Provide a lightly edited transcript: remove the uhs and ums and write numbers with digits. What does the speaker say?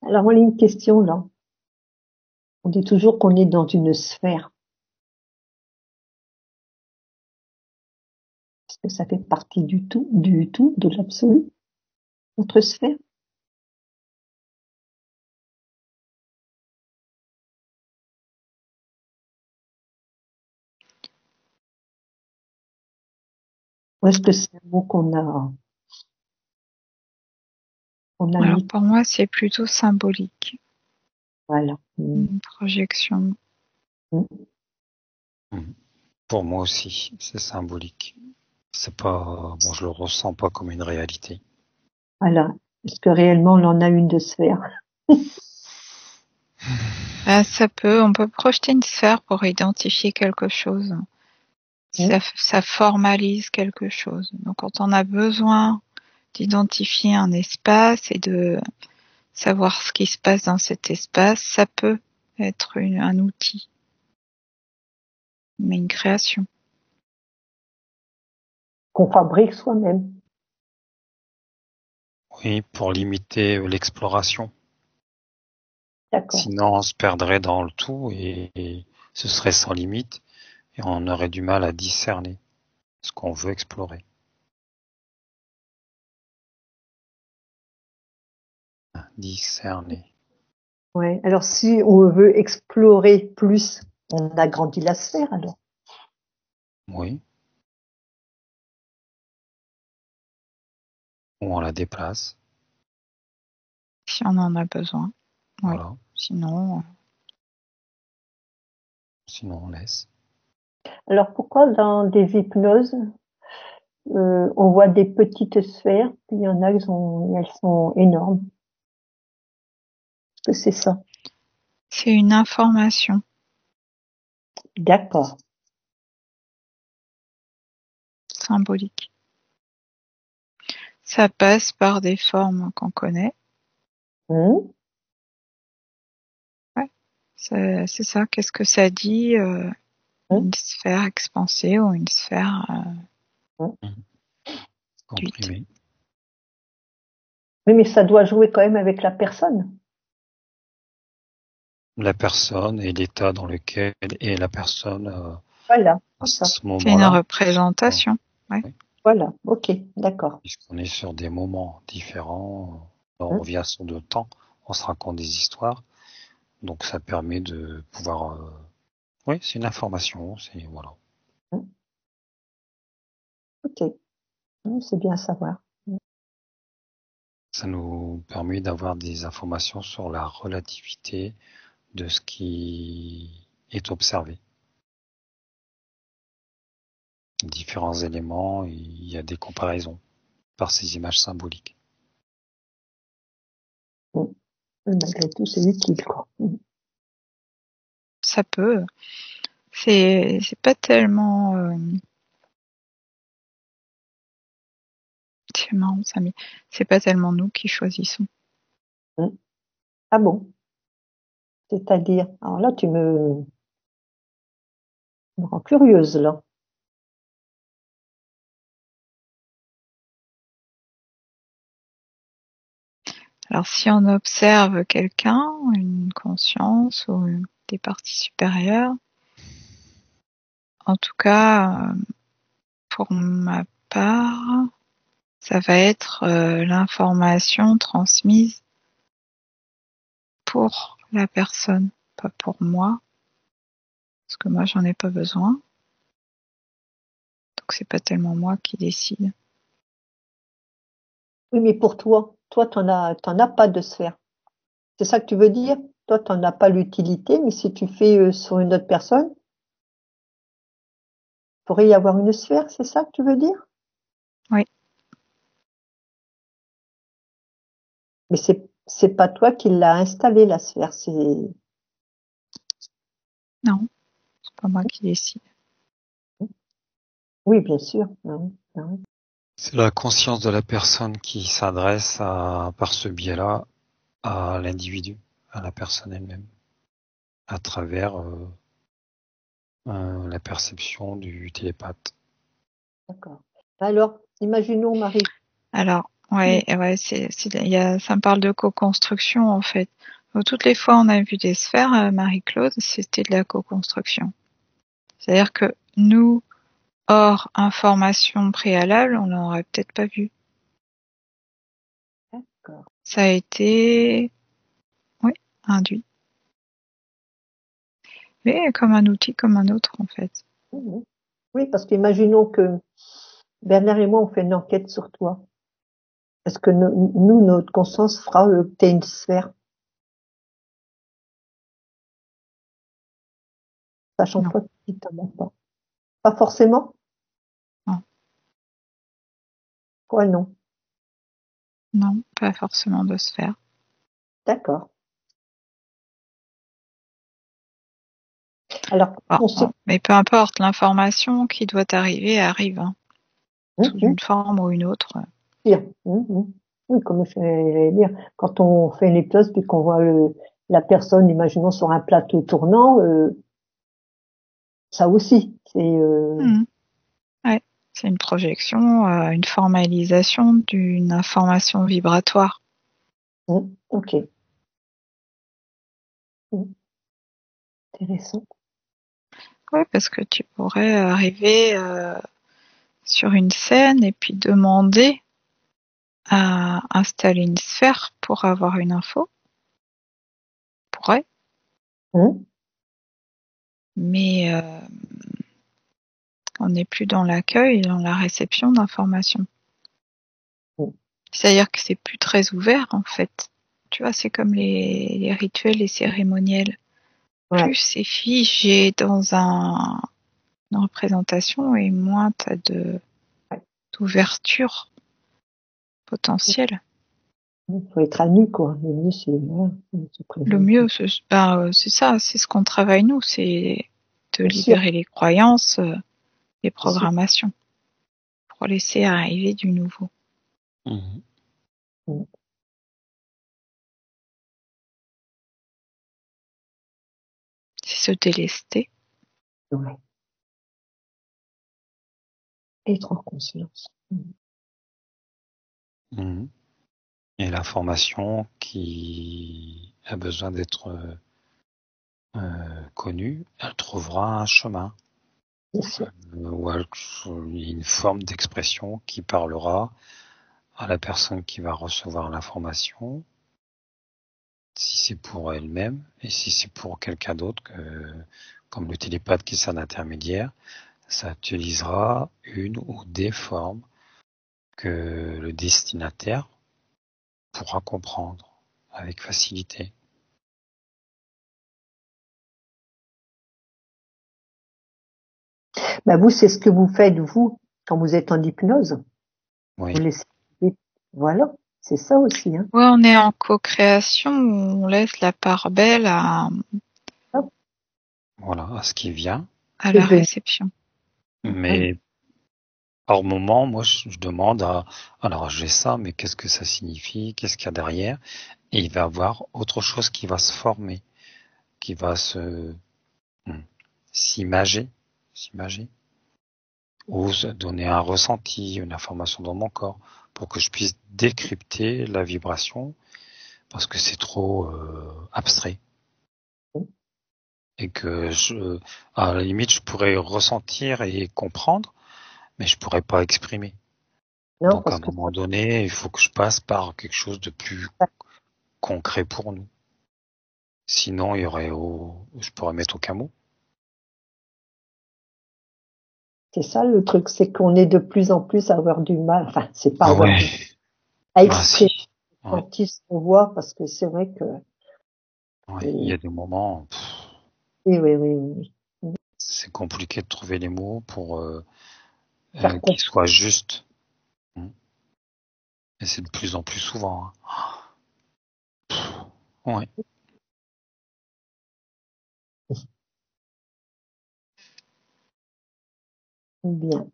Alors, moi, il y a une question, là. On dit toujours qu'on est dans une sphère. Est-ce que ça fait partie du tout, de l'absolu, notre sphère? Ou est-ce que c'est un mot qu'on a Alors mis, pour moi, c'est plutôt symbolique, voilà. une projection. Pour moi aussi, c'est symbolique. C'est pas, bon, je le ressens pas comme une réalité. Voilà. Est-ce que réellement on en a une de sphère? On peut projeter une sphère pour identifier quelque chose. Ça formalise quelque chose. Donc quand on a besoin d'identifier un espace et de savoir ce qui se passe dans cet espace, ça peut être un outil, mais une création. Qu'on fabrique soi-même. Oui, pour limiter l'exploration. D'accord. Sinon, on se perdrait dans le tout et ce serait sans limite et on aurait du mal à discerner ce qu'on veut explorer. Discerner. Ouais. Alors, si on veut explorer plus, on agrandit la sphère, alors. Oui. Ou on la déplace. Si on en a besoin. Oui. Voilà. Sinon, Sinon, on laisse. Alors, pourquoi dans des hypnoses, on voit des petites sphères, puis il y en a, elles sont énormes? Est-ce que c'est ça? c'est une information. D'accord. Symbolique. Ça passe par des formes qu'on connaît. Mmh. Ouais. C'est ça. Qu'est-ce que ça dit une sphère expansée ou une sphère réduite? Comprimé. Oui, mais ça doit jouer quand même avec la personne. La personne et l'état dans lequel est la personne Voilà, à c'est ça. ce C'est une moment-là. représentation. Ouais. Oui. Voilà, ok, d'accord. Puisqu'on est sur des moments différents, on Mmh. revient sur d'autres temps, on se raconte des histoires, donc ça permet de pouvoir. Oui, c'est une information, c'est voilà. Mmh. Ok, c'est bien à savoir. Ça nous permet d'avoir des informations sur la relativité de ce qui est observé. Différents éléments, il y a des comparaisons par ces images symboliques. Malgré tout, c'est utile, quoi. Ça peut. C'est pas tellement. C'est marrant, ça, mais c'est pas tellement nous qui choisissons. Mmh. Ah bon? C'est-à-dire? Alors là, tu me rends curieuse, là. Alors si on observe quelqu'un, une conscience ou des parties supérieures, en tout cas, pour ma part, ça va être l'information transmise pour la personne, pas pour moi, parce que moi j'en ai pas besoin. Donc c'est pas tellement moi qui décide. Oui, mais pour toi, t'en as pas de sphère. C'est ça que tu veux dire? Toi, t'en as pas l'utilité, mais si tu fais sur une autre personne, pourrait y avoir une sphère, c'est ça que tu veux dire? Oui, Mais c'est pas toi qui l'as installée, la sphère, c'est non, c'est pas moi qui décide. oui, bien sûr. Oui, oui. C'est la conscience de la personne qui s'adresse par ce biais-là à l'individu, à la personne elle-même, à travers la perception du télépathe. D'accord. Alors, imaginons Marie. Alors, Ouais, ça me parle de co-construction en fait. Donc, toutes les fois on a vu des sphères, Marie-Claude, c'était de la co-construction. C'est-à-dire que nous, hors information préalable, on l'aurait peut-être pas vu. D'accord. Ça a été, oui, induit. Mais comme un outil comme un autre en fait. Mhm. Oui, parce qu'imaginons que Bernard et moi, on fait une enquête sur toi. Est-ce que nous, notre conscience fera que t'es une sphère, sachant Non. toi que tu t'en as pas? Pas forcément? Non. Quoi, non? Non, pas forcément de sphère. D'accord. Alors, Bon, on sait. mais peu importe, l'information qui doit arriver arrive, hein, sous Mhm. une forme ou une autre. Dire. Mhm. Oui, comme j'allais dire, quand on fait une hypnose puis qu'on voit la personne, imaginons sur un plateau tournant, ça aussi, c'est Mhm. Ouais. C'est une projection, une formalisation d'une information vibratoire. ok. Intéressant. Oui, parce que tu pourrais arriver sur une scène et puis demander à installer une sphère pour avoir une info. Pourrait, Hum, mais on n'est plus dans l'accueil et dans la réception d'informations. hum. C'est-à-dire que c'est plus très ouvert en fait. Tu vois, c'est comme les rituels et cérémoniels. Ouais. Plus c'est figé dans une représentation et moins tu as d'ouverture potentielle. Il faut être à nu, quoi. Le mieux, c'est voilà, se Le présenter. mieux, c'est ça, c'est ce qu'on travaille nous, c'est de Bien sûr, libérer les croyances, les bien sûr. programmations, pour laisser arriver du nouveau. Mhm. Hum, C'est se délester. ouais. Être en conscience. Mhm. Et l'information qui a besoin d'être connue, elle trouvera un chemin. Bien sûr. Ou une forme d'expression qui parlera à la personne qui va recevoir l'information, si c'est pour elle-même et si c'est pour quelqu'un d'autre, comme le télépathe qui sert d'intermédiaire, ça utilisera une ou des formes que le destinataire pourra comprendre avec facilité. Bah, vous, c'est ce que vous faites, vous, quand vous êtes en hypnose. Vous Oui, laissez. Voilà. C'est ça aussi, hein. Ouais, on est en co-création où on laisse la part belle voilà, à ce qui vient. à C'est la venu. réception. Voilà. Mais par moment, moi, je demande alors j'ai ça, mais qu'est-ce que ça signifie? Qu'est-ce qu'il y a derrière? Et il va y avoir autre chose qui va se former, qui va hmm, s'imager, s'imager, ou se donner un ressenti, une information dans mon corps, pour que je puisse décrypter la vibration, parce que c'est trop abstrait. Et que à la limite, je pourrais ressentir et comprendre, mais je pourrais pas exprimer. Non, Donc à parce un que moment donné, il faut que je passe par quelque chose de plus concret pour nous. Sinon, je pourrais mettre aucun mot. c'est ça le truc, c'est qu'on est de plus en plus à avoir du mal. Enfin, c'est pas Ah avoir ouais, du à ah exprimer si, ouais, quand ils se voient, parce que c'est vrai que ouais. Il y oui, a des moments, oui, oui, oui. c'est compliqué de trouver les mots pour Faire qu'ils comprendre. soient justes. Mm. Et c'est de plus en plus souvent, hein. Ouais. Bien.